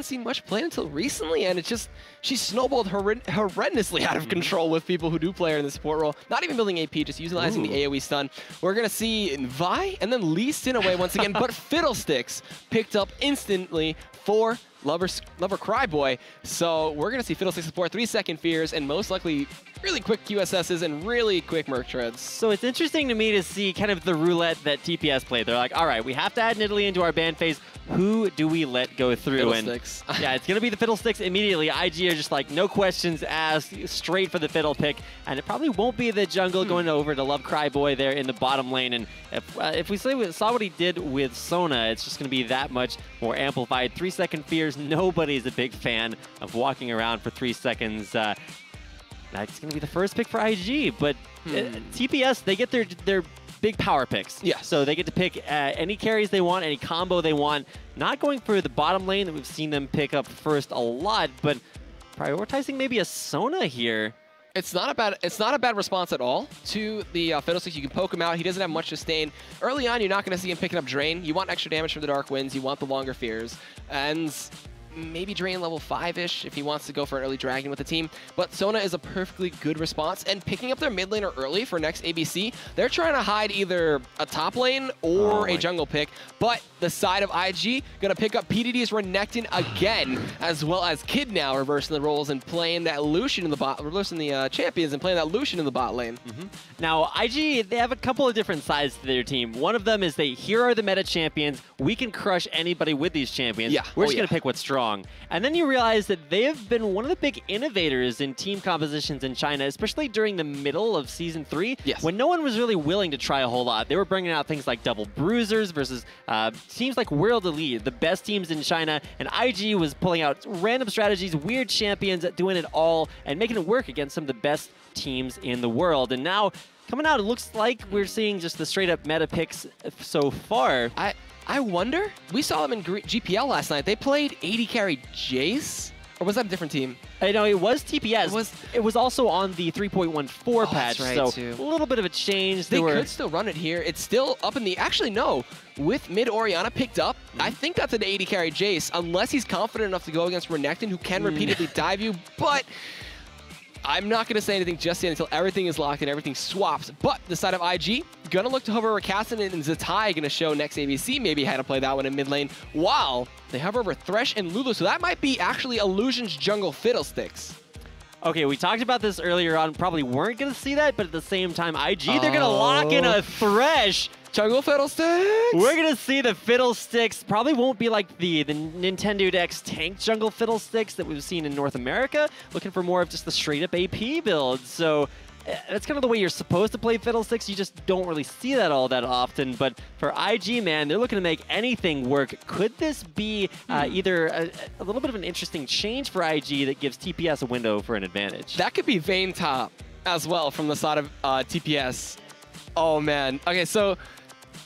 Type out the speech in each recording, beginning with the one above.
seen much play until recently, and it's just she snowballed horrendously out of control with people who do play her in the support role. Not even building AP, just utilizing the AoE stun. We're gonna see Vi and then Lee Sin away once again, but Fiddlesticks picked up instantly for Lover Cryboy. So we're gonna see Fiddlesticks support 3-second fears and most likely really quick QSSs and really quick Merc treads. So it's interesting to me to see kind of the roulette that TPS played. They're like, all right, we have to add Nidalee into our ban phase. Who do we let go through? Fiddlesticks. And yeah, it's going to be the Fiddlesticks immediately. IG are just like, no questions asked, straight for the Fiddle pick. And it probably won't be the jungle going over to Love Cryboy there in the bottom lane. And if we saw what he did with Sona, it's just going to be that much more amplified. 3-second fears, nobody's a big fan of walking around for 3 seconds. That's going to be the first pick for IG, but TPS, they get their big power picks. Yeah. So they get to pick any carries they want, any combo they want. Not going for the bottom lane that we've seen them pick up first a lot, but prioritizing maybe a Sona here. It's not a bad response at all to the Fiddlesticks. You can poke him out. He doesn't have much sustain. Early on, you're not going to see him picking up Drain. You want extra damage from the Dark Winds. You want the longer fears. And maybe Drain level 5-ish if he wants to go for an early Dragon with the team. But Sona is a perfectly good response. And picking up their mid laner early for NeXAbc, they're trying to hide either a top lane or a jungle pick. But the side of IG going to pick up PDD's Renekton again, as well as Kid now reversing the roles and playing that Lucian in the bot, reversing the champions and playing that Lucian in the bot lane. Now, IG, they have a couple of different sides to their team. One of them is here are the meta champions. We can crush anybody with these champions. Yeah. We're just going to pick what's strong. And then you realize that they have been one of the big innovators in team compositions in China, especially during the middle of Season 3, when no one was really willing to try a whole lot. They were bringing out things like double bruisers versus teams like World Elite, the best teams in China, and IG was pulling out random strategies, weird champions, doing it all, and making it work against some of the best teams in the world. And now, coming out, it looks like we're seeing just the straight-up meta picks so far. I wonder, we saw them in GPL last night. They played AD carry Jace? Or was that a different team? No, it was TPS. It was also on the 3.14 patch, right, so a little bit of a change. They could still run it here. It's still up in the... Actually, no. With mid Orianna picked up, I think that's an AD carry Jace, unless he's confident enough to go against Renekton, who can repeatedly dive you, but... I'm not going to say anything just yet until everything is locked and everything swaps. But the side of IG, going to look to hover over Cassin and Zzitai, going to show NeXAbc maybe how to play that one in mid lane, while they hover over Thresh and Lulu. So that might be actually Illusion's jungle Fiddlesticks. Okay, we talked about this earlier on. Probably weren't going to see that, but at the same time, IG, they're going to lock in a Thresh. Jungle Fiddlesticks! We're going to see the Fiddlesticks. Probably won't be like the Nintendo X tank jungle Fiddlesticks that we've seen in North America. Looking for more of just the straight-up AP build. So that's kind of the way you're supposed to play Fiddlesticks. You just don't really see that all that often. But for IG, man, they're looking to make anything work. Could this be either a little bit of an interesting change for IG that gives TPS a window for an advantage? That could be Vayne top as well from the side of TPS. Oh, man. Okay, so...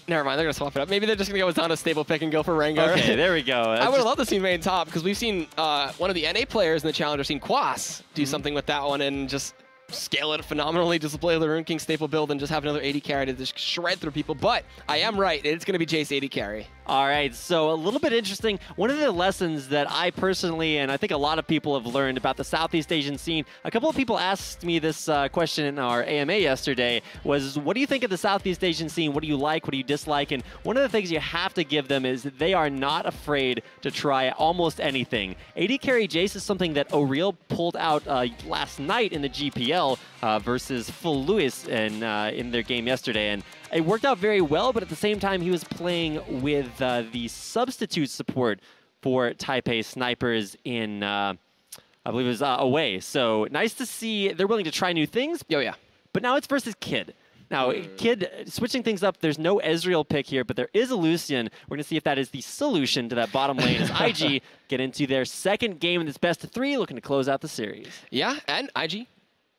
Never mind, they're going to swap it up. Maybe they're just going to go with Zonda stable pick and go for Rengar. Okay, there we go. I would have loved to see Vayne top, because we've seen one of the NA players in the Challenger scene, Quas, do something with that one and just scale it phenomenally, just play the Rune King staple build and just have another AD carry to just shred through people. But I am right, it's going to be Jace AD carry. All right, so a little bit interesting. One of the lessons that I personally, and I think a lot of people have learned about the Southeast Asian scene, a couple of people asked me this question in our AMA yesterday, was what do you think of the Southeast Asian scene? What do you like? What do you dislike? And one of the things you have to give them is they are not afraid to try almost anything. AD carry Jace is something that OhReal pulled out last night in the GPL versus Full Lewis in their game yesterday. And it worked out very well, but at the same time, he was playing with the substitute support for Taipei Snipers in, I believe it was away. So nice to see they're willing to try new things. Oh, yeah. But now it's versus Kid. Now, Kid, switching things up, there's no Ezreal pick here, but there is a Lucian. We're going to see if that is the solution to that bottom lane as IG get into their second game in this best of 3, looking to close out the series. Yeah, and IG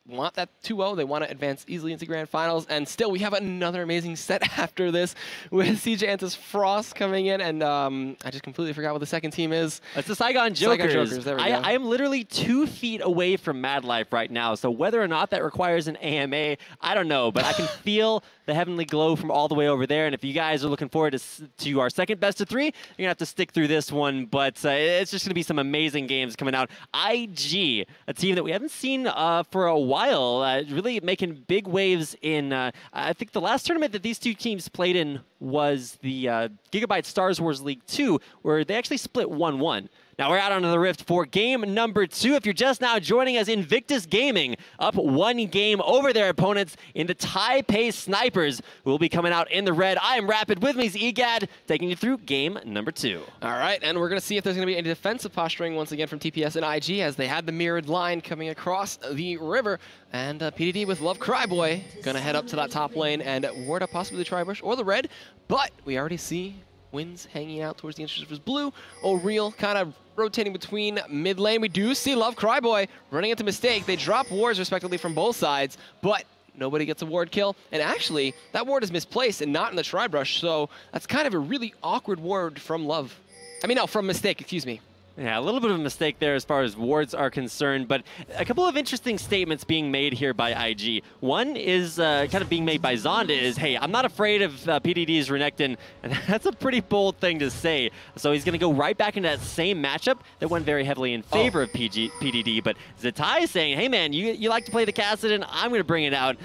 want that 2-0. They want to advance easily into grand finals. And still, we have another amazing set after this with CJ Antis Frost coming in. And I just completely forgot what the second team is. It's the Saigon Jokers. Saigon Jokers. There we go. I am literally 2 feet away from Mad Life right now. So whether or not that requires an AMA, I don't know. But I can feel the heavenly glow from all the way over there. And if you guys are looking forward to our second best of 3, you're going to have to stick through this one. But it's just going to be some amazing games coming out. IG, a team that we haven't seen for a while, really making big waves in, I think the last tournament that these two teams played in was the Gigabyte Stars Wars League 2, where they actually split 1-1. Now we're out onto the Rift for game number 2. If you're just now joining us, Invictus Gaming up 1 game over their opponents in the Taipei Snipers, who will be coming out in the red. I am Rapid, with me is EGAD, taking you through game number 2. All right, and we're going to see if there's going to be any defensive posturing once again from TPS and IG, as they had the mirrored line coming across the river. And PDD with Love Cryboy going to head up to that top lane and ward up possibly the Tribush or the red. But we already see Wins hanging out towards the entrance of his blue. OhReal kind of rotating between mid lane. We do see Love Cryboy running into Mistake. They drop wards respectively from both sides, but nobody gets a ward kill. And actually, that ward is misplaced and not in the Tribrush, so that's kind of a really awkward ward from Love. I mean, no, from Mistake, excuse me. Yeah, a little bit of a mistake there as far as wards are concerned, but a couple of interesting statements being made here by IG. One is kind of being made by Zonda is, hey, I'm not afraid of PDD's Renekton, and that's a pretty bold thing to say. So he's going to go right back into that same matchup that went very heavily in favor of PDD, but Zzitai is saying, hey man, you like to play the Kassadin, I'm going to bring it out.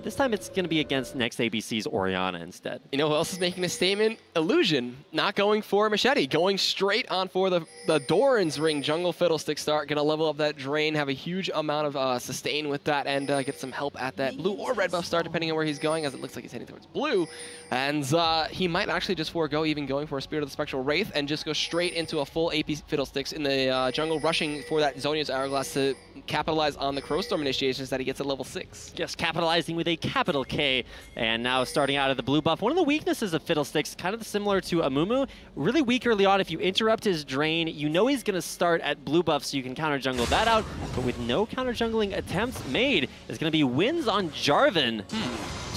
This time it's going to be against NeXAbc's Orianna instead. You know who else is making a statement? Illusion, not going for Machete, going straight on for the Doran's Ring jungle Fiddlestick start. Going to level up that Drain, have a huge amount of sustain with that, and get some help at that blue or red buff start, depending on where he's going, as it looks like he's heading towards blue. And he might actually just forego even going for a Spirit of the Spectral Wraith and just go straight into a full AP Fiddlesticks in the jungle, rushing for that Zhonya's Hourglass to capitalize on the Crowstorm initiations that he gets at level 6. Just capitalizing with a capital K, and now starting out of the blue buff. One of the weaknesses of Fiddlesticks, kind of similar to Amumu, really weak early on. If you interrupt his Drain, you know he's going to start at blue buff, so you can counter jungle that out, but with no counter jungling attempts made, it's going to be wins on Jarvan.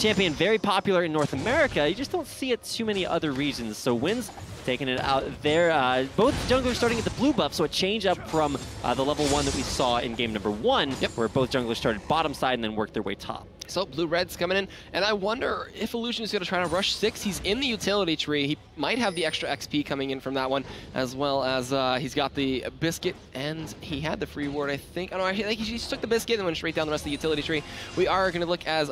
Champion very popular in North America, you just don't see it too many other regions, so wins taking it out there. Both junglers starting at the blue buff, so a change up from the level 1 that we saw in game number 1, where both junglers started bottom side and then worked their way top. So blue-red's coming in, and I wonder if Illusion is going to try to rush 6. He's in the utility tree. He might have the extra XP coming in from that one, as well as he's got the Biscuit, and he had the free ward, I think. I don't know, I think he just took the Biscuit and went straight down the rest of the utility tree. We are going to look as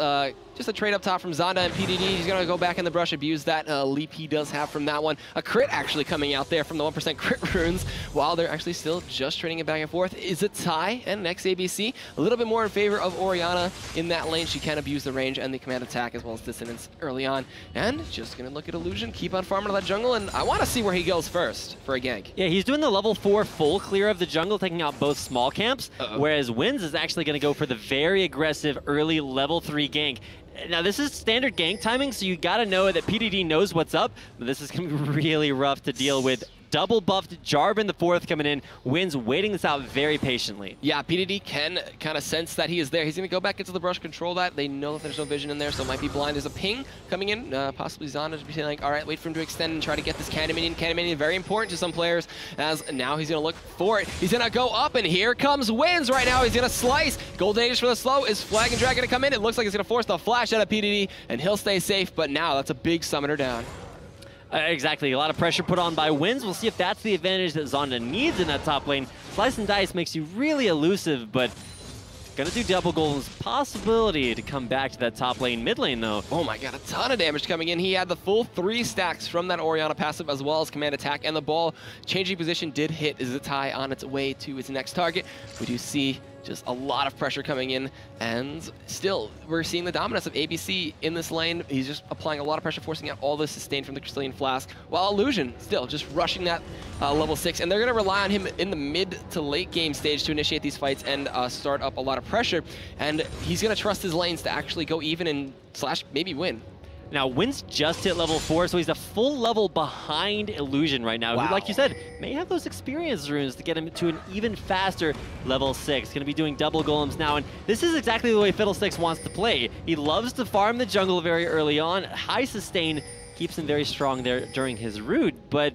just a trade up top from Zonda and PDD. He's going to go back in the brush, abuse that leap he does have from that one. A crit actually coming out there from the 1% crit runes, while they're actually still just trading it back and forth. Is it Zzitai and NeXAbc? A little bit more in favor of Orianna in that lane. She can abuse the range and the command attack as well as dissonance early on. And just going to look at Illusion, keep on farming that jungle, and I want to see where he goes first for a gank. Yeah, he's doing the level 4 full clear of the jungle, taking out both small camps, whereas Wins is actually going to go for the very aggressive early level 3 gank. Now, this is standard gank timing, so you got to know that PDD knows what's up, but this is going to be really rough to deal with. Double buffed Jarvan the 4th coming in. Wins waiting this out very patiently. Yeah, PDD can kind of sense that he is there. He's going to go back into the brush, control that. They know that there's no vision in there, so it might be blind. There's a ping coming in. Possibly Zonda to be saying, like, all right, wait for him to extend and try to get this Cannon Minion. Cannon Minion, very important to some players, as now he's going to look for it. He's going to go up, and here comes Wins right now. He's going to slice. Golden Age for the slow. Is Flag and Drag going to come in? It looks like it's going to force the flash out of PDD, and he'll stay safe, but now that's a big summoner down. Exactly, a lot of pressure put on by Wins. We'll see if that's the advantage that Zonda needs in that top lane. Slice and Dice makes you really elusive, but gonna do double Golden's possibility to come back to that top lane. Mid lane, though. Oh my god, a ton of damage coming in. He had the full 3 stacks from that Orianna passive as well as command attack, and the ball changing position did hit Zzitai on its way to its next target. We do see just a lot of pressure coming in, and still, we're seeing the dominance of ABC in this lane. He's just applying a lot of pressure, forcing out all the sustain from the Crystalline Flask, while Illusion still just rushing that level 6, and they're going to rely on him in the mid to late game stage to initiate these fights and start up a lot of pressure, and he's going to trust his lanes to actually go even and slash maybe win. Now, Wynn's just hit level 4, so he's a full level behind Illusion right now. Wow. Who, like you said, may have those experience runes to get him to an even faster level 6. Going to be doing double golems now, and this is exactly the way Fiddlesticks wants to play. He loves to farm the jungle very early on. High sustain keeps him very strong there during his root, but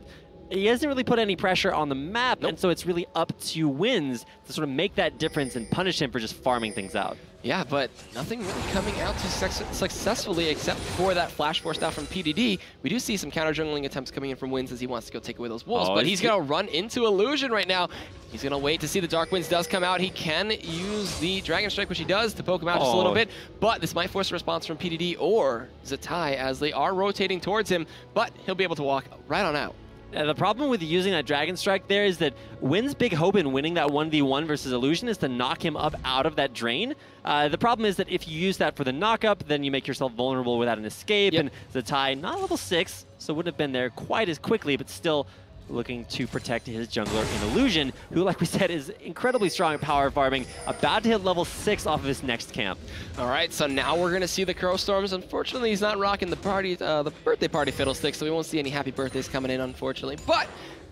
he hasn't really put any pressure on the map, and so it's really up to Wins to sort of make that difference and punish him for just farming things out. Yeah, but nothing really coming out too successfully except for that flash force down from PDD. We do see some counter jungling attempts coming in from Wins as he wants to go take away those wolves, but he's going to run into Illusion right now. He's going to wait to see the Dark Winds does come out. He can use the Dragon Strike, which he does, to poke him out just a little bit, but this might force a response from PDD or Zzitai as they are rotating towards him, but he'll be able to walk right on out. The problem with using that Dragon Strike there is that Wynn's big hope in winning that 1v1 versus Illusion is to knock him up out of that drain. The problem is that if you use that for the knock-up, then you make yourself vulnerable without an escape, and Zzitai, not level 6, so wouldn't have been there quite as quickly, but still looking to protect his jungler in Illusion, who, like we said, is incredibly strong at power farming, about to hit level 6 off of his next camp. All right, so now we're going to see the Crow Storms. Unfortunately, he's not rocking the party, the birthday party Fiddlesticks, so we won't see any happy birthdays coming in, unfortunately. But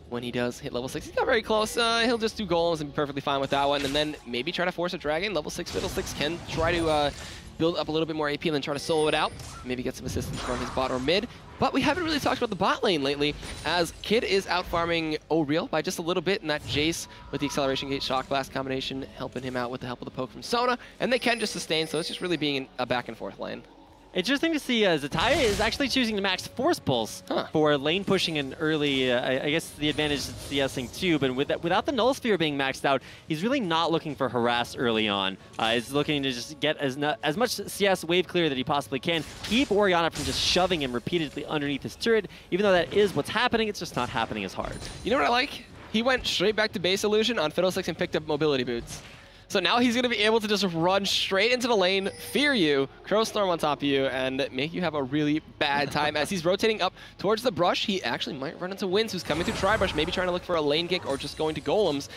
when he does hit level 6, he's not very close. He'll just do golems and be perfectly fine with that one, and then maybe try to force a dragon. Level 6 Fiddlesticks can try to build up a little bit more AP and then try to solo it out. Maybe get some assistance from his bot or mid. But we haven't really talked about the bot lane lately, as Kid is out farming OhReal by just a little bit, and that Jace with the Acceleration Gate Shock Blast combination helping him out with the help of the poke from Sona, and they can just sustain, so it's just really being a back and forth lane. Interesting to see Zzitai is actually choosing to max Force Pulse for lane pushing and early, I guess the advantage is CSing too, but without the Null Sphere being maxed out, he's really not looking for harass early on. He's looking to just get as much CS wave clear that he possibly can, keep Orianna from just shoving him repeatedly underneath his turret. Even though that is what's happening, it's just not happening as hard. You know what I like? He went straight back to base Illusion on Fiddlesticks and picked up mobility boots. So now he's going to be able to just run straight into the lane, fear you, Crow Storm on top of you, and make you have a really bad time. As he's rotating up towards the brush, he actually might run into Wins, who's coming through Tri-Brush, maybe trying to look for a lane kick or just going to golems.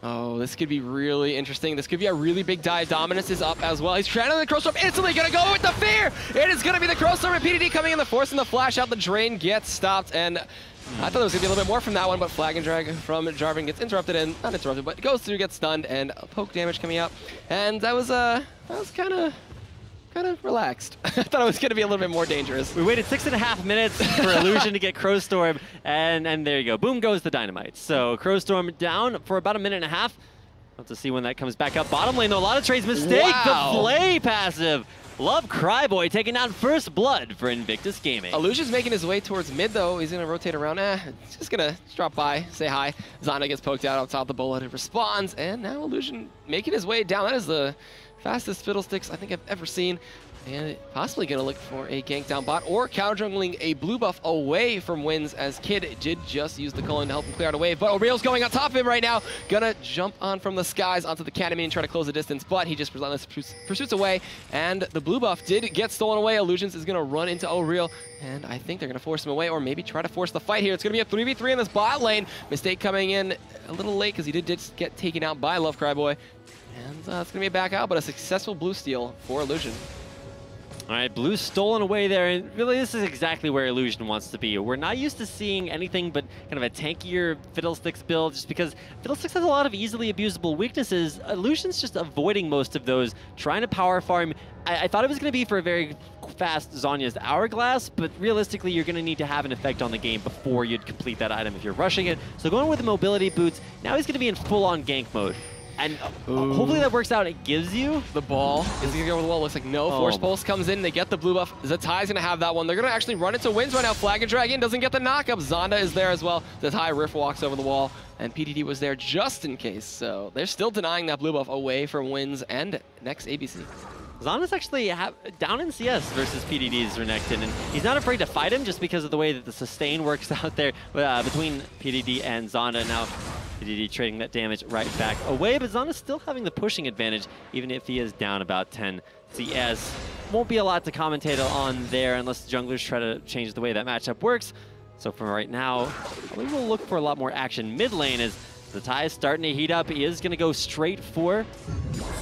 Oh, this could be really interesting. This could be a really big dive. Dominance is up as well. He's trying to the Crow Storm, instantly going to go with the fear! It is going to be the Crow Storm and PDD coming in, the force and the flash out. The drain gets stopped, and I thought there was going to be a little bit more from that one, but Flag and Drag from Jarvan gets interrupted, and not interrupted, but goes through, gets stunned, and poke damage coming out. And that was kind of relaxed. I thought it was going to be a little bit more dangerous. We waited 6.5 minutes for Illusion to get Crow Storm, and there you go. Boom goes the Dynamite. So Crow Storm down for about a minute and a half. We'll have to see when that comes back up. Bottom lane, though, a lot of trades. Mistake, the Flay passive. Love Cryboy taking down first blood for Invictus Gaming. Illusion's making his way towards mid, though. He's going to rotate around. He's just going to drop by, say hi. Zonda gets poked out on top of the bullet and responds. And now Illusion making his way down. That is the fastest Fiddlesticks I think I've ever seen. And possibly going to look for a gank down bot or counter jungling a blue buff away from Wins, as Kid did just use the Cullen to help him clear out a wave. But OhReal's going on top of him right now. Gonna jump on from the skies onto the Academy and try to close the distance, but he just relentlessly pursuits away. And the blue buff did get stolen away. Illusions is going to run into OhReal, and I think they're going to force him away or maybe try to force the fight here. It's going to be a 3v3 in this bot lane. Mistake coming in a little late because he did just get taken out by Love Cryboy. And it's going to be a back out, but a successful blue steal for Illusion. All right, blue stolen away there, and really this is exactly where Illusion wants to be. We're not used to seeing anything but kind of a tankier Fiddlesticks build, just because Fiddlesticks has a lot of easily abusable weaknesses. Illusion's just avoiding most of those, trying to power farm. I thought it was going to be for a very fast Zhonya's Hourglass, but realistically you're going to need to have an effect on the game before you'd complete that item if you're rushing it. So going with the mobility boots, now he's going to be in full-on gank mode. And hopefully that works out. It gives you the ball. Is he gonna go over the wall? Looks like no. Force Pulse comes in. They get the blue buff. Zzetai's gonna have that one. They're gonna actually run into Wins right now. Flag and Dragon doesn't get the knockup. Zonda is there as well. Zzitai Riff walks over the wall, and PDD was there just in case. So they're still denying that blue buff away from Wins and NeXAbc. Zonda's actually down in CS versus PDD's Renekton, and he's not afraid to fight him just because of the way that the sustain works out there between PDD and Zonda. Now, PDD trading that damage right back away, but Zonda's still having the pushing advantage, even if he is down about 10 CS. Won't be a lot to commentate on there unless the junglers try to change the way that matchup works. So from right now, we will look for a lot more action mid lane as Zzitai is starting to heat up. He is going to go straight for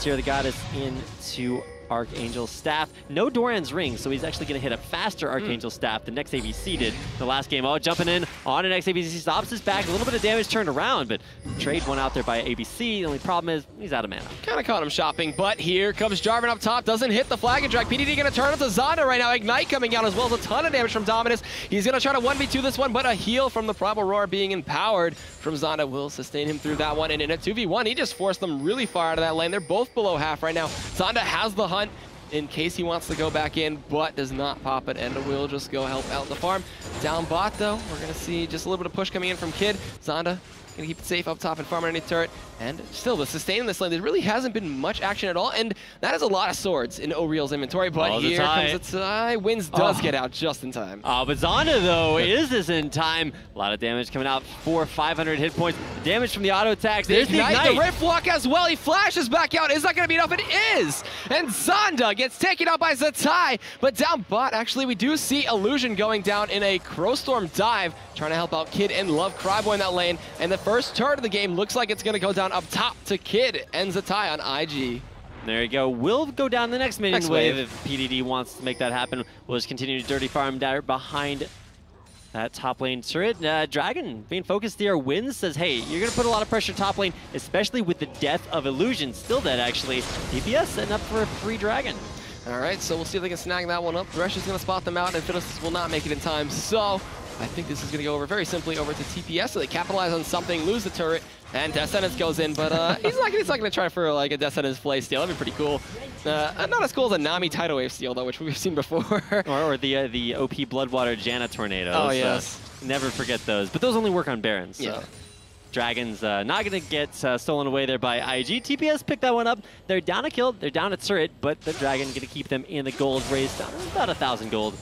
Tear the Goddess into Archangel Staff. No Doran's Ring, so he's actually going to hit a faster Archangel Staff than NeXAbc did the last game. Oh, jumping in on an NeXAbc, stops his back. A little bit of damage turned around, but trade one out there by ABC. The only problem is he's out of mana. Kind of caught him shopping, but here comes Jarvan up top. Doesn't hit the flag and drag. PDD going to turn into Zonda right now. Ignite coming out as well as a ton of damage from Dominus. He's going to try to 1v2 this one, but a heal from the Primal Roar being empowered from Zonda will sustain him through that one. And in a 2v1, he just forced them really far out of that lane. They're both below half right now. Zonda has the hunt in case he wants to go back in, but does not pop it, and will just go help out the farm. Down bot, though, we're going to see just a little bit of push coming in from Kid. Zonda going to keep it safe up top and farm underneath turret. And still, the sustain in this lane, there really hasn't been much action at all, and that is a lot of swords in OhReal's inventory, but here comes Zzitai. Wins does get out just in time. Oh, but Zonda, though, is this in time. A lot of damage coming out, 500 hit points. The damage from the auto attacks. There's the Ignite. The Rift Walk as well. He flashes back out. Is that going to be enough? It is! And Zonda gets taken out by Zzitai, but down bot, actually, we do see Illusion going down in a Crowstorm dive, trying to help out Kid and Love Cryboy in that lane, and the first turret of the game looks like it's going to go down up top to Kid and Zzitai on IG. There you go. We'll go down the next minion wave if PDD wants to make that happen. We'll just continue to dirty farm down behind that top lane turret. Dragon being focused there. Wins says, hey, you're going to put a lot of pressure top lane, especially with the death of Illusion. Still dead, actually. TPS setting up for a free Dragon. All right, so we'll see if they can snag that one up. Thresh is going to spot them out, and Fiddlesticks will not make it in time. So I think this is going to go over very simply over to TPS, so they capitalize on something, lose the turret, and Death Sentence goes in, but he's not going to try for like a Death Sentence play steal. That'd be pretty cool. Not as cool as a Nami Tidal Wave steal, though, which we've seen before. or the OP Bloodwater Janna Tornadoes. Oh, yes. Never forget those, but those only work on Barons. So. Yeah. Dragon's not going to get stolen away there by IG. TPS picked that one up. They're down a kill. They're down a turret, but the Dragon going to keep them in the gold race down about 1,000 gold.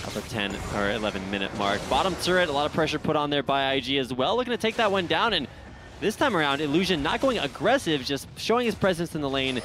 Up a 10 or 11 minute mark. Bottom turret, a lot of pressure put on there by IG as well. Looking to take that one down, and this time around, Illusion not going aggressive, just showing his presence in the lane,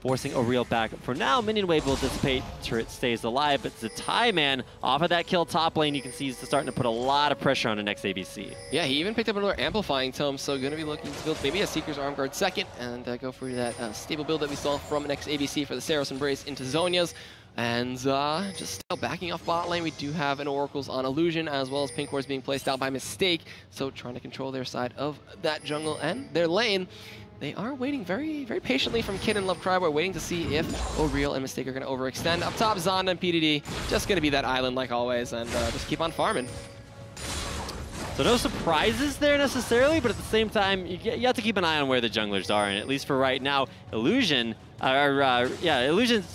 forcing OhReal back. For now, minion wave will dissipate. Turret stays alive, but Zzitai, man, off of that kill top lane, you can see he's starting to put a lot of pressure on the NeXAbc. Yeah, he even picked up another amplifying tome, so going to be looking to build maybe a Seeker's Arm Guard second, and go for that stable build that we saw from NeXAbc for the Saros Embrace into Zhonya's. And just still backing off bot lane, we do have an Oracles on Illusion, as well as Pink Wars being placed out by mistake. So trying to control their side of that jungle and their lane. They are waiting very, very patiently from Kid and Love Cryboy, waiting to see if OhReal and Mistake are going to overextend. Up top, Zonda and PDD, just going to be that island like always, and just keep on farming. So no surprises there necessarily, but at the same time, you have to keep an eye on where the junglers are, and at least for right now, Illusion's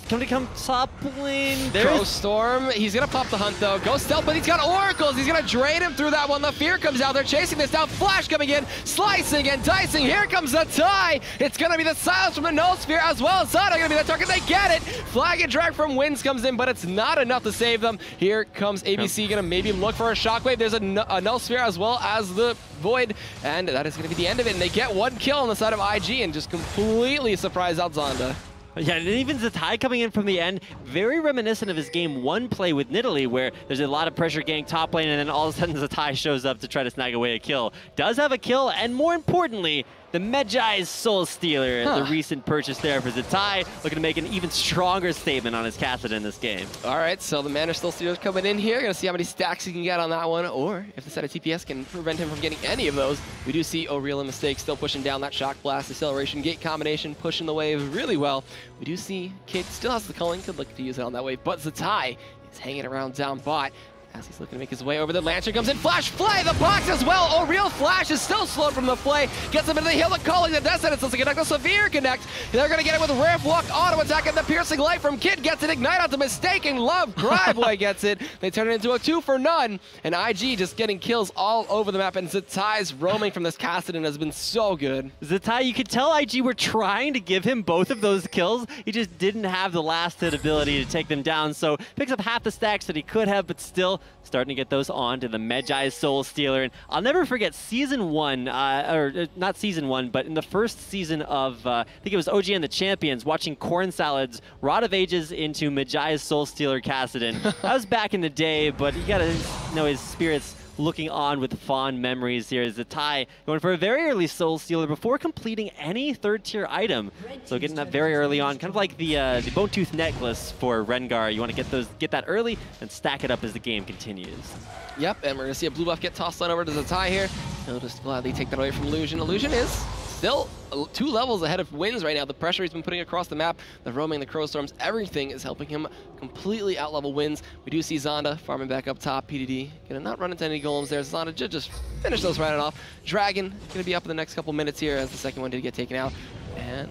going to come top lane. Crowstorm, he's going to pop the hunt though. Go stealth, but he's got Oracles. He's going to drain him through that one. The fear comes out. They're chasing this down. Flash coming in, slicing and dicing. Here comes the tie. It's going to be the silence from the Null Sphere as well. Zonda going to be the target. They get it. Flag and drag from Winds comes in, but it's not enough to save them. Here comes ABC going to maybe look for a Shockwave. There's a Null Sphere as well as the Void, and that is going to be the end of it. And they get one kill on the side of IG and just completely surprise out Zonda. Yeah, and even Zzitai coming in from the end, very reminiscent of his game 1 play with Nidalee, where there's a lot of pressure getting top lane, and then all of a sudden Zzitai shows up to try to snag away a kill. Does have a kill, and more importantly, the Medjai's Soul Stealer, the recent purchase there for Zzitai, looking to make an even stronger statement on his Kassadin in this game. All right, so the Mana Soul Stealer's coming in here. Gonna see how many stacks he can get on that one, or if the set of TPS can prevent him from getting any of those. We do see OhReal and Mistake still pushing down that Shock Blast, Acceleration, Gate combination, pushing the wave really well. We do see Kid still has the culling, could look to use it on that wave, but Zzitai is hanging around down bot. As he's looking to make his way over, the Lantern comes in, Flash, Flay, the box as well. OhReal Flash is still slowed from the Flay. Gets him into the hill, and calling the Death Sentence. Let's connect a severe connect. They're going to get it with Rift Walk, auto attack, and the Piercing Light from Kid gets it. Ignite out to Mistake, and Love Cryboy gets it. They turn it into a 2 for none, and IG just getting kills all over the map, and Zzetai's roaming from this Kassadin has been so good. Zzitai, you could tell IG were trying to give him both of those kills. He just didn't have the last hit ability to take them down, so picks up half the stacks that he could have, but still starting to get those on to the Medjai's Soul Stealer. And I'll never forget season 1, or not season 1, but in the first season of, I think it was OG and the Champions, watching Corn Salad's Rod of Ages into Medjai's Soul Stealer Kassadin. That was back in the day, but you gotta know his spirits looking on with fond memories here. Zzitai going for a very early Soul Stealer before completing any third-tier item. So getting that very early on, kind of like the Bone Tooth Necklace for Rengar. You want to get that early and stack it up as the game continues. Yep, and we're going to see a blue buff get tossed on over to Zzitai here. He'll just gladly take that away from Illusion. Illusion is still 2 levels ahead of Wins right now. The pressure he's been putting across the map, the roaming, the crow storms, everything is helping him completely outlevel Wins. We do see Zonda farming back up top. PDD gonna not run into any golems there. Zonda just finish those right off. Dragon gonna be up in the next couple minutes here as the second one did get taken out. And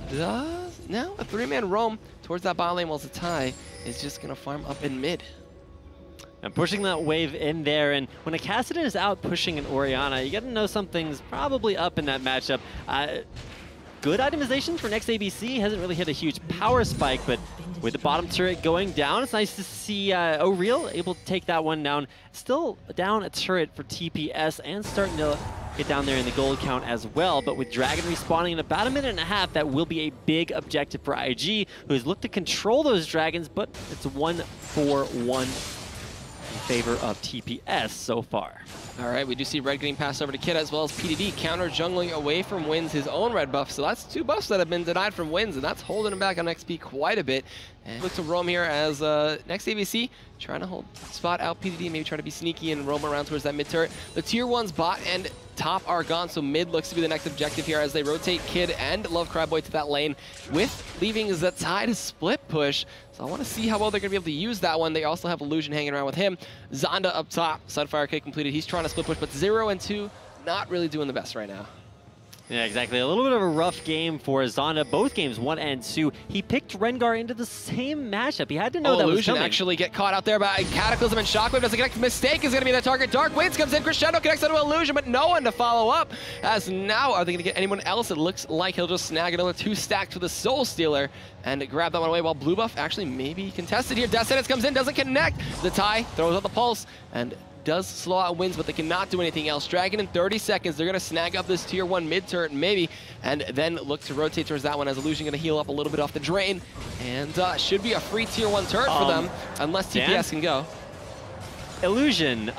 now a 3-man roam towards that bot lane while Zzitai is just gonna farm up in mid. And pushing that wave in there, and when a Kassadin is out pushing an Orianna, you got to know something's probably up in that matchup. Good itemization for NeXAbc, hasn't really hit a huge power spike, but with the bottom turret going down, it's nice to see OhReal able to take that one down. Still down a turret for TPS and starting to get down there in the gold count as well, but with Dragon respawning in about 1.5 minutes, that will be a big objective for IG, who has looked to control those dragons, but it's 1-4-1. In favor of TPS so far. All right, we do see red getting passed over to Kid as well as PDD counter jungling away from Wins his own red buff. So that's 2 buffs that have been denied from Wins, and that's holding him back on XP quite a bit. And look to roam here as NeXAbc trying to hold spot out PDD, maybe try to be sneaky and roam around towards that mid turret. The tier 1's bot and top are gone, so mid looks to be the next objective here as they rotate Kid and Love Cryboy to that lane, with leaving Zzitai to split push. So I want to see how well they're going to be able to use that one. They also have Illusion hanging around with him. Zonda up top, Sunfire Kick completed. He's trying to split push, but 0 and 2, not really doing the best right now. Yeah, exactly. A little bit of a rough game for Zonda. Both games, 1 and 2. He picked Rengar into the same matchup. He had to know that was coming. Actually get caught out there by Cataclysm and Shockwave. Doesn't connect. Mistake is going to be the target. Dark Winds comes in. Crescendo connects onto Illusion, but no one to follow up. As now, are they going to get anyone else? It looks like he'll just snag another 2 stacks for the Soul Stealer and grab that one away, while blue buff actually maybe contested here. Death Sentence comes in, doesn't connect. Zzitai throws out the pulse and does slow out Wins, but they cannot do anything else. Dragon in 30 seconds, they're going to snag up this tier 1 mid turret maybe, and then look to rotate towards that one as Illusion going to heal up a little bit off the drain, and should be a free tier 1 turret for them, unless TPS can go. Illusion,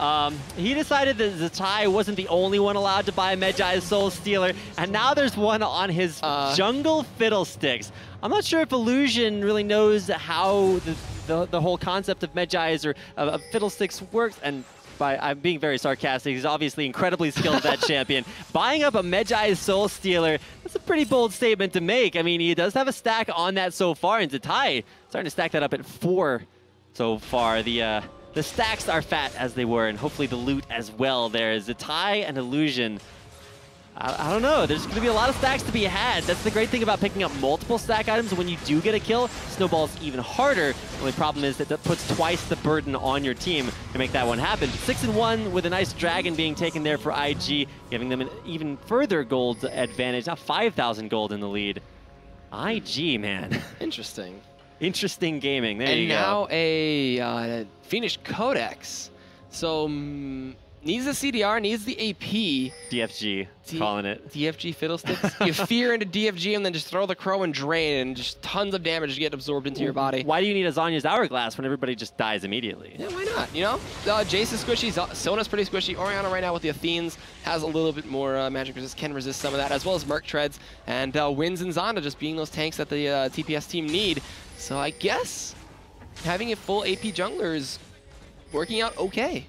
he decided that Zzitai wasn't the only one allowed to buy Medjai's Soul Stealer, and now there's one on his jungle Fiddlesticks. I'm not sure if Illusion really knows how the whole concept of Medjai's or of Fiddlesticks works, and I'm being very sarcastic. He's obviously incredibly skilled at that champion. Buying up a Medjai's Soul Stealer, that's a pretty bold statement to make. I mean, he does have a stack on that so far, and Zzitai starting to stack that up at 4 so far. The stacks are fat as they were, and hopefully the loot as well there. Zzitai and Illusion. I don't know. There's going to be a lot of stacks to be had. That's the great thing about picking up multiple stack items. When you do get a kill, snowballs even harder. The only problem is that that puts twice the burden on your team to make that one happen. 6-1 with a nice dragon being taken there for IG, giving them an even further gold advantage. Now 5,000 gold in the lead. IG, man. Interesting. Interesting gaming. There you go. And now a Phoenix Codex. So needs the CDR, needs the AP. DFG, calling it. DFG Fiddlesticks. You fear into DFG and then just throw the crow and drain, and just tons of damage to get absorbed into your body. Why do you need a Zonya's Hourglass when everybody just dies immediately? Yeah, why not? You know, Jace is squishy, Sona's pretty squishy. Orianna right now with the Athenes has a little bit more magic resist, can resist some of that, as well as Merc Treads, and Wins and Zonda just being those tanks that the TPS team need. So I guess having a full AP jungler is working out okay.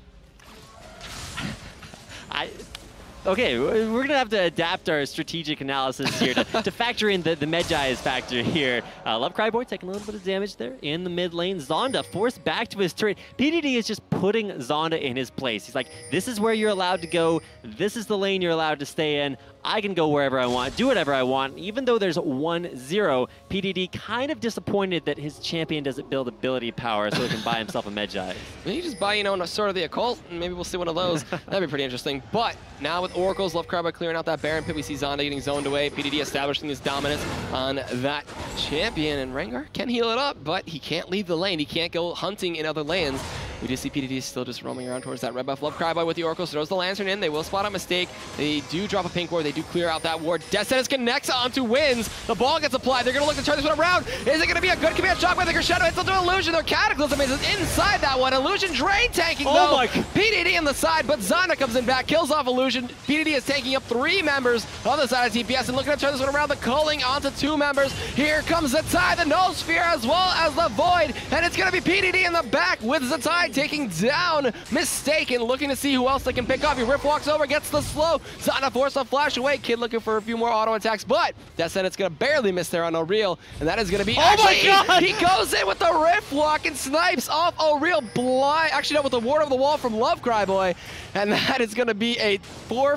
Okay, we're going to have to adapt our strategic analysis here to factor in the Medjai's factor here. Love Cryboy taking a little bit of damage there in the mid lane. Zonda forced back to his turret. PDD is just putting Zonda in his place. He's like, this is where you're allowed to go. This is the lane you're allowed to stay in. I can go wherever I want, do whatever I want. Even though there's 1-0, PDD kind of disappointed that his champion doesn't build ability power so he can buy himself a Medjai. You just buy, a Sword of the Occult, and maybe we'll see one of those. That'd be pretty interesting. But now with Oracles, Love Cryboy clearing out that Baron pit, we see Zonda getting zoned away. PDD establishing his dominance on that champion, and Rengar can heal it up, but he can't leave the lane. He can't go hunting in other lanes. We do see PDD still just roaming around towards that red buff. Love Cryboy with the Oracle, throws the Lantern in. They will spot a mistake. They do drop a pink ward. They do clear out that ward. Death Sentence connects onto Wins. The ball gets applied. They're going to look to turn this one around. Is it going to be a good command shock by the Crescendo? It's still doing Illusion. Their Cataclysm is inside that one. Illusion drain tanking though. My. PDD on the side, but Zonda comes in back, kills off Illusion. PDD is taking up 3 members on the side of TPS and looking to turn this one around. The culling onto 2 members. Here comes Zzitai, the Null Sphere, as well as the Void, and it's going to be PDD in the back with Zzitai taking down Mistaken, looking to see who else they can pick up. He Rift walks over, gets the slow. Zonda forced a flash away. Kid looking for a few more auto attacks, but Death Sentence going to barely miss there on OhReal, and that is going to be my God! He goes in with the Rift walk and snipes off OhReal blind. Actually, no, with the ward over the wall from Love Cryboy, and that is going to be a 3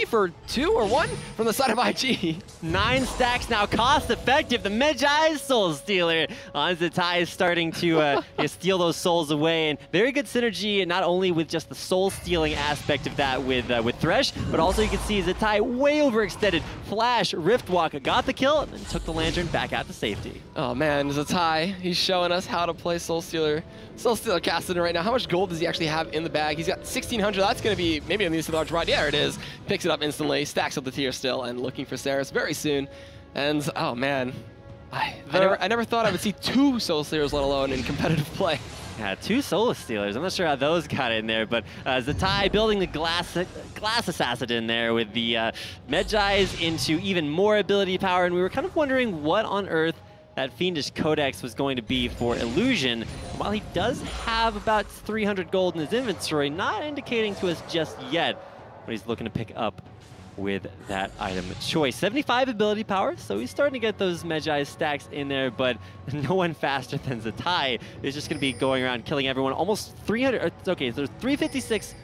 for 2 or 1 from the side of IG. 9 stacks now, cost effective. The Medjai's Soul Stealer on Zzitai is starting to steal those souls away, and very good synergy, not only with just the soul stealing aspect of that with Thresh, but also you can see Zzitai way overextended. Flash, Rift Walk, got the kill, and then took the Lantern back out to safety. Oh man, Zzitai, he's showing us how to play Soul Stealer. Soul Stealer casting right now. How much gold does he actually have in the bag? He's got 1,600. That's going to be maybe a new large ride. Yeah, there it is. Picks it up instantly, stacks up the tier still, and looking for Saris very soon. And oh man, I never thought I would see 2 Soul Stealers, let alone in competitive play. Yeah, 2 Soul Stealers. I'm not sure how those got in there, but Zzitai building the glass assassin in there with the Medjai's into even more ability power, and we were kind of wondering what on earth that Fiendish Codex was going to be for Illusion. While he does have about 300 gold in his inventory, not indicating to us just yet what he's looking to pick up with that item choice. 75 ability power, so he's starting to get those Medjai stacks in there, but no one faster than Zzitai is just going to be going around killing everyone. Almost 300, okay, so there's 356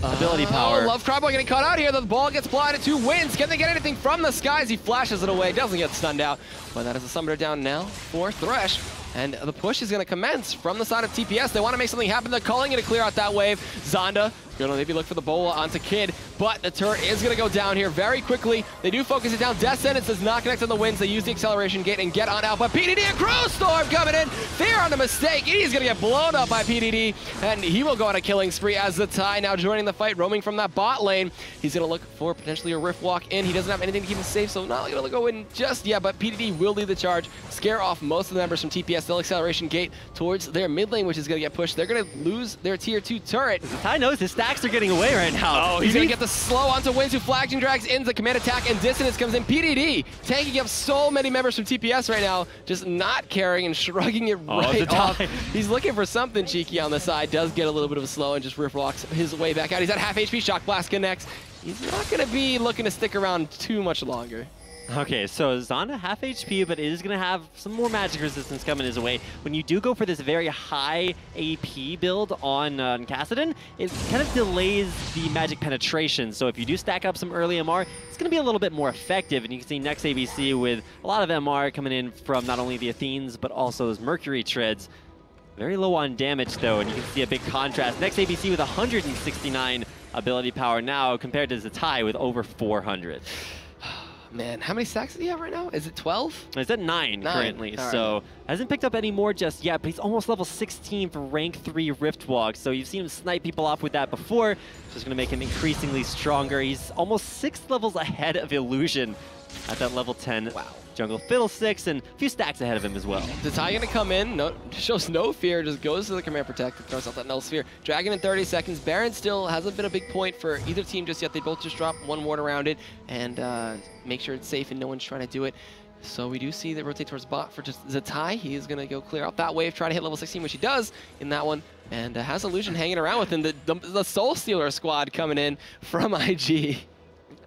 ability power. Love Cryboy getting caught out here. The ball gets blinded to Wins. Can they get anything from the skies? He flashes it away, doesn't get stunned out. But that is a summoner down now for Thresh. And the push is going to commence from the side of TPS. They want to make something happen. They're calling it to clear out that wave. Zonda going to maybe look for the bola onto Kid, but the turret is going to go down here very quickly. They do focus it down. Death Sentence does not connect on the Winds. They use the acceleration gate and get on out, but PDD and Crowstorm coming in. Fear on the mistake. He's going to get blown up by PDD, and he will go on a killing spree as Zzitai now joining the fight, roaming from that bot lane. He's going to look for potentially a Rift Walk in. He doesn't have anything to keep him safe, so not going to go in just yet, but PDD will lead the charge, scare off most of the members from TPS. They'll acceleration gate towards their mid lane, which is going to get pushed. They're going to lose their tier 2 turret. Zzitai knows his stacks are getting away right now. Oh, he's going to get the slow onto Wins, who flags and drags in the command attack, and Dissonance comes in. PDD taking up so many members from TPS right now, just not caring and shrugging it right off. He's looking for something cheeky on the side, does get a little bit of a slow and just Rift walks his way back out. He's at half HP, Shock Blast connects. He's not going to be looking to stick around too much longer. Okay, so Zonda half HP, but it is going to have some more magic resistance coming his way. When you do go for this very high AP build on Kassadin, it kind of delays the magic penetration. So if you do stack up some early MR, it's going to be a little bit more effective. And you can see NeXAbc with a lot of MR coming in from not only the Athenes, but also those Mercury treads. Very low on damage, though, and you can see a big contrast. NeXAbc with 169 ability power now compared to Zzitai with over 400. Man, how many stacks does he have right now? Is it 12? It's at 9 currently, so hasn't picked up any more just yet, but he's almost level 16 for rank 3 Rift Walk, so you've seen him snipe people off with that before, just gonna make him increasingly stronger. He's almost 6 levels ahead of Illusion at that level 10. Wow. Jungle Fiddlesticks, and a few stacks ahead of him as well. Zzitai gonna come in, shows no fear, just goes to the Command Protect and throws out that Null Sphere. Dragon in 30 seconds. Baron still hasn't been a big point for either team just yet. They both just drop one ward around it and make sure it's safe and no one's trying to do it. So we do see that rotate towards bot for just Zzitai. He is gonna go clear out that wave, try to hit level 16, which he does in that one, and has Illusion hanging around with him. The Soul Stealer squad coming in from IG.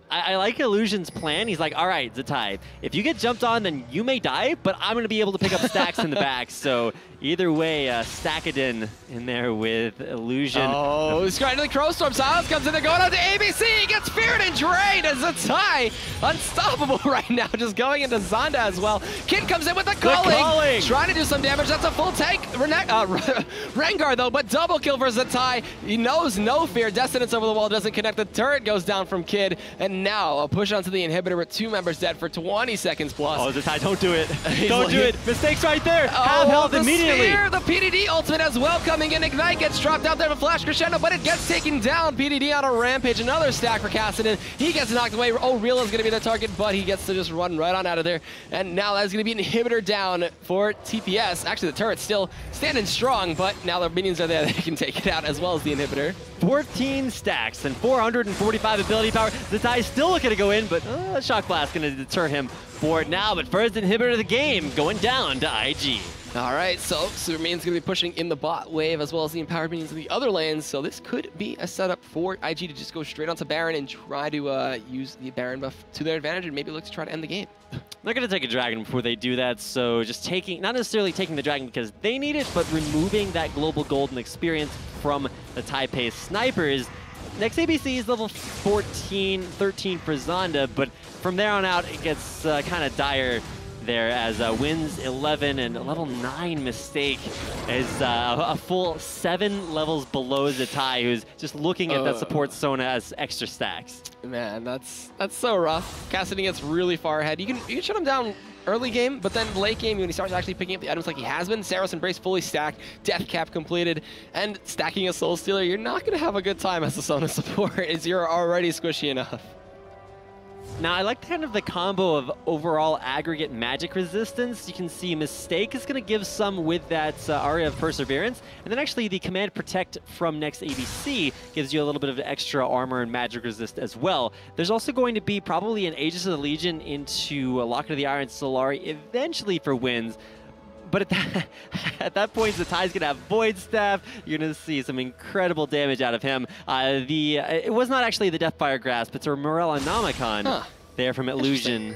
I like Illusion's plan. He's like, all right, Zzitai, if you get jumped on, then you may die, but I'm going to be able to pick up stacks in the back. So either way, Stackadin in there with Illusion. Oh, he's trying to the Crowstorm. Silence comes in. They're going out to ABC. He gets feared and drained as Zzitai, unstoppable right now, just going into Zonda as well. Kid comes in with the calling. Trying to do some damage. That's a full tank. Rengar, though, but double kill for Zzitai. He knows no fear. Dissonance over the wall doesn't connect. The turret goes down from Kid, and And now a push onto the inhibitor with 2 members dead for 20 seconds plus. Oh, Zzitai, don't do it. Don't do it. Mistakes right there. Have health immediately. Sphere, the PDD ultimate as well coming in. Ignite gets dropped out there with Flash Crescendo, but it gets taken down. PDD on a rampage. Another stack for Cassidy. He gets knocked away. OhReal is going to be the target, but he gets to just run right on out of there. And now that's going to be an inhibitor down for TPS. Actually, the turret's still standing strong, but now the minions are there. They can take it out as well as the inhibitor. 14 stacks and 445 ability power. Zzitai still looking to go in, but Shock Blast going to deter him for it now. But first inhibitor of the game going down to IG. All right, so Super Minions going to be pushing in the bot wave as well as the Empowered Minions in the other lanes. So this could be a setup for IG to just go straight onto Baron and try to use the Baron buff to their advantage and maybe look to try to end the game. They're going to take a Dragon before they do that, so just taking, not necessarily taking the Dragon because they need it, but removing that global golden experience from the Taipei snipers. NeXAbc is level 14, 13 for Zonda, but from there on out, it gets kind of dire there as wins 11 and a level 9 mistake is a full 7 levels below Zzitai, who's just looking at that support Sona as extra stacks. Man, that's so rough. Cassidy gets really far ahead. You can shut him down early game, but then late game when he starts actually picking up the items like he has been, Saros Embrace fully stacked, Death Cap completed, and stacking a Soul Stealer, you're not going to have a good time as a Sona support as you're already squishy enough. Now, I like kind of the combo of overall aggregate magic resistance. You can see Mistake is going to give some with that Aria of Perseverance. And then actually the Command Protect from NeXAbc gives you a little bit of extra armor and magic resist as well. There's also going to be probably an Aegis of the Legion into Locket of the Iron Solari eventually for wins. But at that point, Zittai's going to have Void Staff. You're going to see some incredible damage out of him. It was not actually the Deathfire Grasp. It's a Morellonomicon there from Illusion.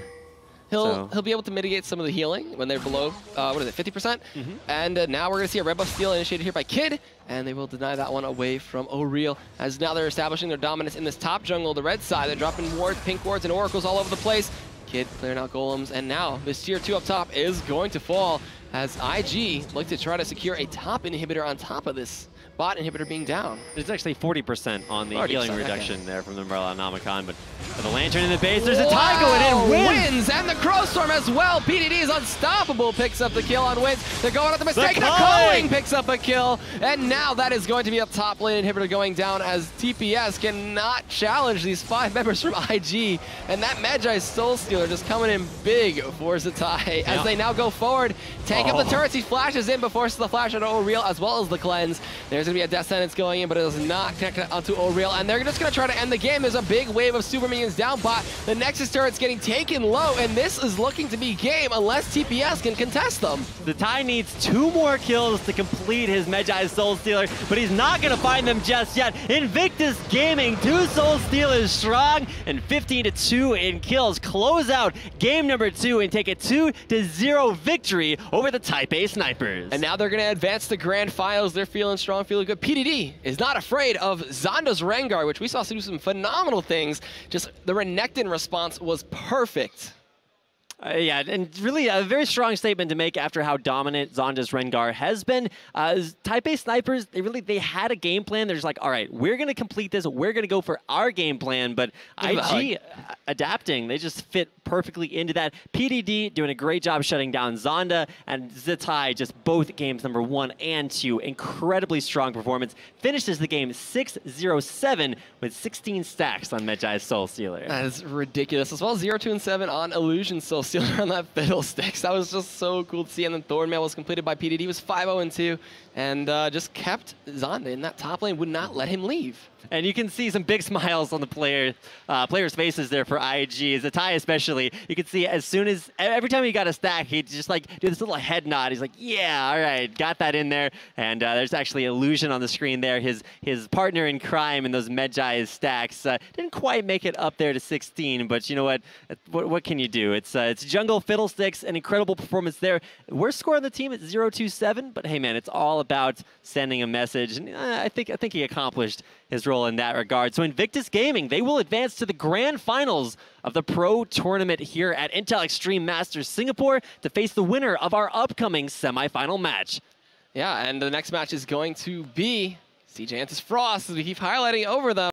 He'll be able to mitigate some of the healing when they're below, what is it, 50%? And now we're going to see a red buff steal initiated here by Kid, and they will deny that one away from OhReal, as now they're establishing their dominance in this top jungle, the red side. They're dropping wards, pink wards, and oracles all over the place. Kid clearing out golems, and now this tier 2 up top is going to fall as IG look to try to secure a top inhibitor on top of this bot inhibitor being down. There's actually 40% on the healing reduction there from the Morellonomicon, but for the Lantern in the base, there's a tie going in, wins! And the Crowstorm as well. PDD is unstoppable, picks up the kill on wins. They're going at the mistake, the Culling picks up a kill, and now that is going to be a top lane inhibitor going down as TPS cannot challenge these 5 members from IG, and that Magi Soul Stealer just coming in big for Zzitai as they now go forward, tank up the turrets. He flashes in, but forces the flash on OhReal as well as the cleanse. There's going to be a Death Sentence going in, but it is not connected onto OhReal, and they're just going to try to end the game. There's a big wave of Super Minions down bot. The Nexus turret's getting taken low, and this is looking to be game unless TPS can contest them. Zzitai needs 2 more kills to complete his Magi Soul Stealer, but he's not going to find them just yet. Invictus Gaming, 2 Soul Stealers strong, and 15-2 in kills. Close out game number 2 and take a 2-0 victory over the Taipei Snipers. And now they're going to advance to Grand Finals. They're feeling strong, feeling good. PDD is not afraid of Zonda's Rengar, which we saw do some phenomenal things. Just the Renekton response was perfect. Yeah, and really a very strong statement to make after how dominant Zonda's Rengar has been. Taipei Snipers, they had a game plan. They're just like, all right, we're going to complete this. We're going to go for our game plan. But IG adapting, they just fit perfectly into that. PDD doing a great job shutting down Zonda, and Zzitai just both games number 1 and 2. Incredibly strong performance. Finishes the game 6-0-7 with 16 stacks on Magi Soul Stealer. That is ridiculous. As well as 0-2-7 on Illusion Soul Stealer on that Fiddlesticks. That was just so cool to see. And then Thornmail was completed by PDD. He was 5-0-2 and just kept Zonda in that top lane, would not let him leave. And you can see some big smiles on the players' faces there for IG. Zzitai especially, you can see every time he got a stack, he'd just like do this little head nod. He's like, yeah, all right, got that in there. And there's actually Illusion on the screen there. His partner in crime in those Magi stacks didn't quite make it up there to 16, but you know what can you do? It's Jungle Fiddlesticks, an incredible performance there. Worst score on the team at 0-2-7, but hey man, it's all about sending a message, and I think he accomplished his role in that regard. So Invictus Gaming, they will advance to the grand finals of the Pro Tournament here at Intel Extreme Masters Singapore to face the winner of our upcoming semifinal match. Yeah, and the next match is going to be CJ Antis Frost, as we keep highlighting over them.